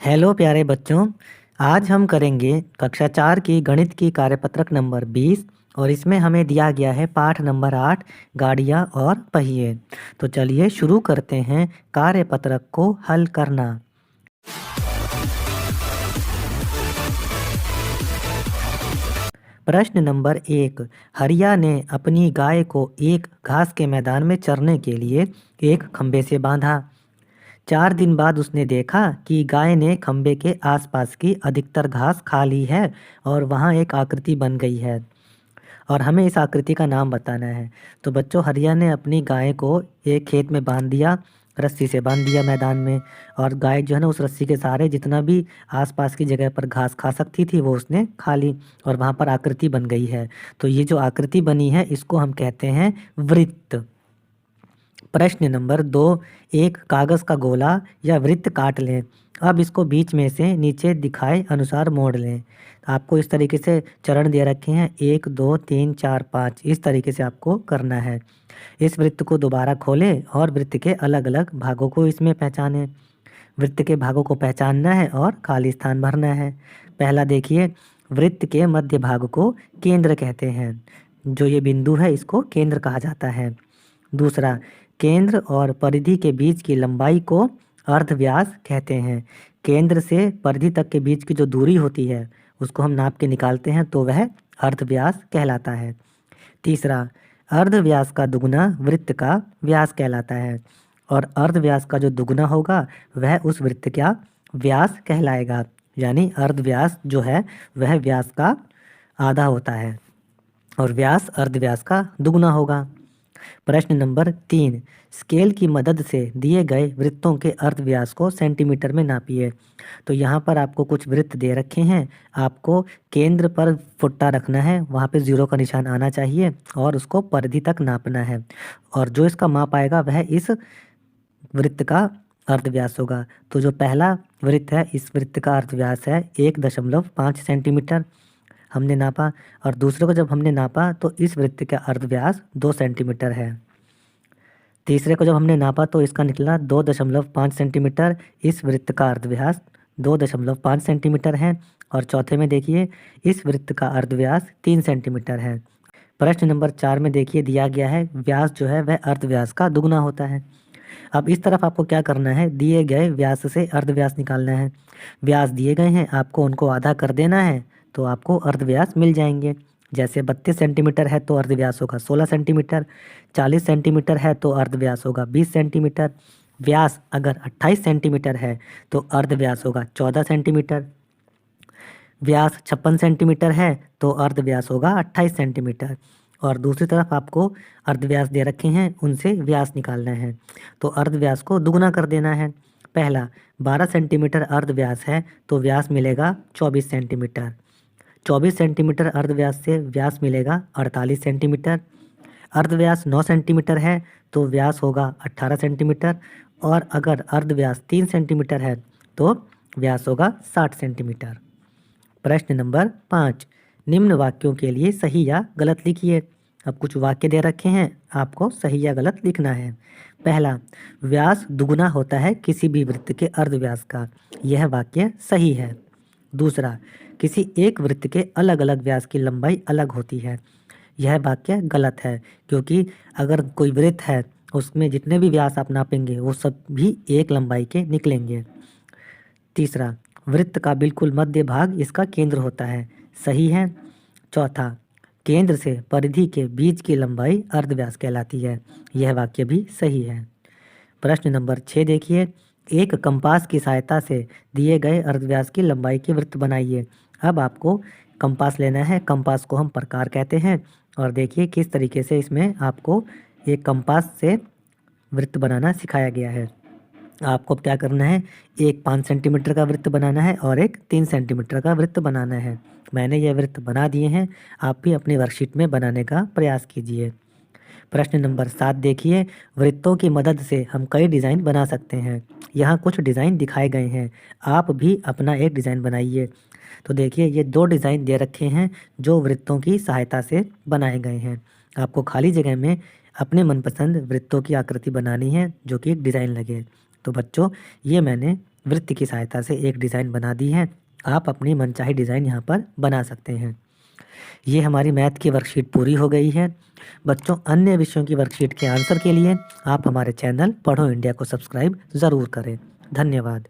Hello प्यारे बच्चों। आज हम करेंगे कक्षा 4 की गणित की कार्यपत्रक नंबर 20 और इसमें हमें दिया गया है पाठ नंबर 8 गाड़ियाँ और पहिए। तो चलिए शुरू करते हैं कार्यपत्रक को हल करना। प्रश्न नंबर 1। हरिया ने अपनी गाय को एक घास के मैदान में चरने के लिए एक खंबे से बांधा। 4 दिन बाद उसने देखा कि गाय ने खंबे के आसपास की अधिकतर घास खा ली है और वहाँ एक आकृति बन गई है और हमें इस आकृति का नाम बताना है। तो बच्चों, हरिया ने अपनी गाय को एक खेत में बांध दिया, रस्सी से बांध दिया मैदान में, और गाय जो है ना उस रस्सी के सहारे जितना भी आसपास की जगह पर घास खा सकती थी वो उसने खा ली और वहाँ पर आकृति बन गई है। तो ये जो आकृति बनी है इसको हम कहते हैं वृत्त। प्रश्न नंबर 2। एक कागज का गोला या वृत्त काट लें। अब इसको बीच में से नीचे दिखाए अनुसार मोड़ लें। आपको इस तरीके से चरण दे रखे हैं 1 2 3 4 5, इस तरीके से आपको करना है। इस वृत्त को दोबारा खोलें और वृत्त के अलग अलग भागों को इसमें पहचानें। वृत्त के भागों को पहचानना है और खाली स्थान भरना है। पहला देखिए, वृत्त के मध्य भाग को केंद्र कहते हैं। जो ये बिंदु है इसको केंद्र कहा जाता है। दूसरा, केंद्र और परिधि के बीच की लंबाई को अर्धव्यास कहते हैं। केंद्र से परिधि तक के बीच की जो दूरी होती है उसको हम नाप के निकालते हैं तो वह अर्धव्यास कहलाता है। तीसरा, अर्धव्यास का दुगुना वृत्त का व्यास कहलाता है और अर्धव्यास का जो दुगुना होगा वह उस वृत्त का व्यास कहलाएगा। यानी अर्धव्यास जो है वह व्यास का आधा होता है और व्यास अर्धव्यास का दुगुना होगा। प्रश्न नंबर 3। स्केल की मदद से दिए गए वृत्तों के अर्धव्यास को सेंटीमीटर में नापिए। तो यहाँ पर आपको कुछ वृत्त दे रखे हैं। आपको केंद्र पर फुट्टा रखना है, वहाँ पे 0 का निशान आना चाहिए और उसको परिधि तक नापना है और जो इसका माप आएगा वह इस वृत्त का अर्धव्यास होगा। तो जो पहला वृत्त है इस वृत्त का अर्धव्यास है 1.5 सेंटीमीटर हमने नापा, और दूसरे को जब हमने नापा तो इस वृत्त का अर्धव्यास 2 सेंटीमीटर है। तीसरे को जब हमने नापा तो इसका निकला 2.5 सेंटीमीटर। इस वृत्त का अर्धव्यास 2.5 सेंटीमीटर है। और चौथे में देखिए इस वृत्त का अर्धव्यास 3 सेंटीमीटर है। प्रश्न नंबर 4 में देखिए दिया गया है व्यास जो है वह अर्धव्यास का दुगुना होता है। अब इस तरफ आपको क्या करना है, दिए गए व्यास से अर्धव्यास निकालना है। व्यास दिए गए हैं, आपको उनको आधा कर देना है तो आपको अर्धव्यास मिल जाएंगे। जैसे 32 सेंटीमीटर है तो अर्धव्यास होगा 16 सेंटीमीटर, 40 सेंटीमीटर है तो अर्धव्यास होगा 20 सेंटीमीटर, व्यास अगर 28 सेंटीमीटर है तो अर्धव्यास होगा 14 सेंटीमीटर, व्यास 56 सेंटीमीटर है तो अर्धव्यास होगा 28 सेंटीमीटर। और दूसरी तरफ आपको अर्धव्यास दे रखे हैं, उनसे व्यास निकालना है। तो अर्धव्यास को दुगुना कर देना है। पहला 12 सेंटीमीटर अर्धव्यास है तो व्यास मिलेगा 24 सेंटीमीटर। 24 सेंटीमीटर अर्धव्यास से व्यास मिलेगा 48 सेंटीमीटर। अर्धव्यास 9 सेंटीमीटर है तो व्यास होगा 18 सेंटीमीटर। और अगर अर्धव्यास 3 सेंटीमीटर है तो व्यास होगा 60 सेंटीमीटर। प्रश्न नंबर 5। निम्न वाक्यों के लिए सही या गलत लिखिए। अब कुछ वाक्य दे रखे हैं, आपको सही या गलत लिखना है। पहला, व्यास दुगुना होता है किसी भी वृत्त के अर्धव्यास का। यह वाक्य सही है। दूसरा, किसी एक वृत्त के अलग अलग व्यास की लंबाई अलग होती है। यह वाक्य गलत है क्योंकि अगर कोई वृत्त है उसमें जितने भी व्यास आप नापेंगे वो सब भी एक लंबाई के निकलेंगे। तीसरा, वृत्त का बिल्कुल मध्य भाग इसका केंद्र होता है। सही है। चौथा, केंद्र से परिधि के बीच की लंबाई अर्धव्यास कहलाती है। यह वाक्य भी सही है। प्रश्न नंबर 6 देखिए, एक कंपास की सहायता से दिए गए अर्धव्यास की लंबाई के वृत्त बनाइए। अब आपको कंपास लेना है, कंपास को हम प्रकार कहते हैं। और देखिए किस तरीके से इसमें आपको एक कंपास से वृत्त बनाना सिखाया गया है। आपको क्या करना है, एक 5 सेंटीमीटर का वृत्त बनाना है और एक 3 सेंटीमीटर का वृत्त बनाना है। मैंने यह वृत्त बना दिए हैं, आप भी अपनी वर्कशीट में बनाने का प्रयास कीजिए। प्रश्न नंबर 7 देखिए, वृत्तों की मदद से हम कई डिज़ाइन बना सकते हैं। यहाँ कुछ डिज़ाइन दिखाए गए हैं, आप भी अपना एक डिज़ाइन बनाइए। तो देखिए ये 2 डिज़ाइन दे रखे हैं जो वृत्तों की सहायता से बनाए गए हैं। आपको खाली जगह में अपने मनपसंद वृत्तों की आकृति बनानी है जो कि एक डिज़ाइन लगे। तो बच्चों, ये मैंने वृत्त की सहायता से एक डिज़ाइन बना दी है। आप अपनी मनचाही डिज़ाइन यहाँ पर बना सकते हैं। ये हमारी मैथ की वर्कशीट पूरी हो गई है। बच्चों, अन्य विषयों की वर्कशीट के आंसर के लिए आप हमारे चैनल पढ़ो इंडिया को सब्सक्राइब ज़रूर करें। धन्यवाद।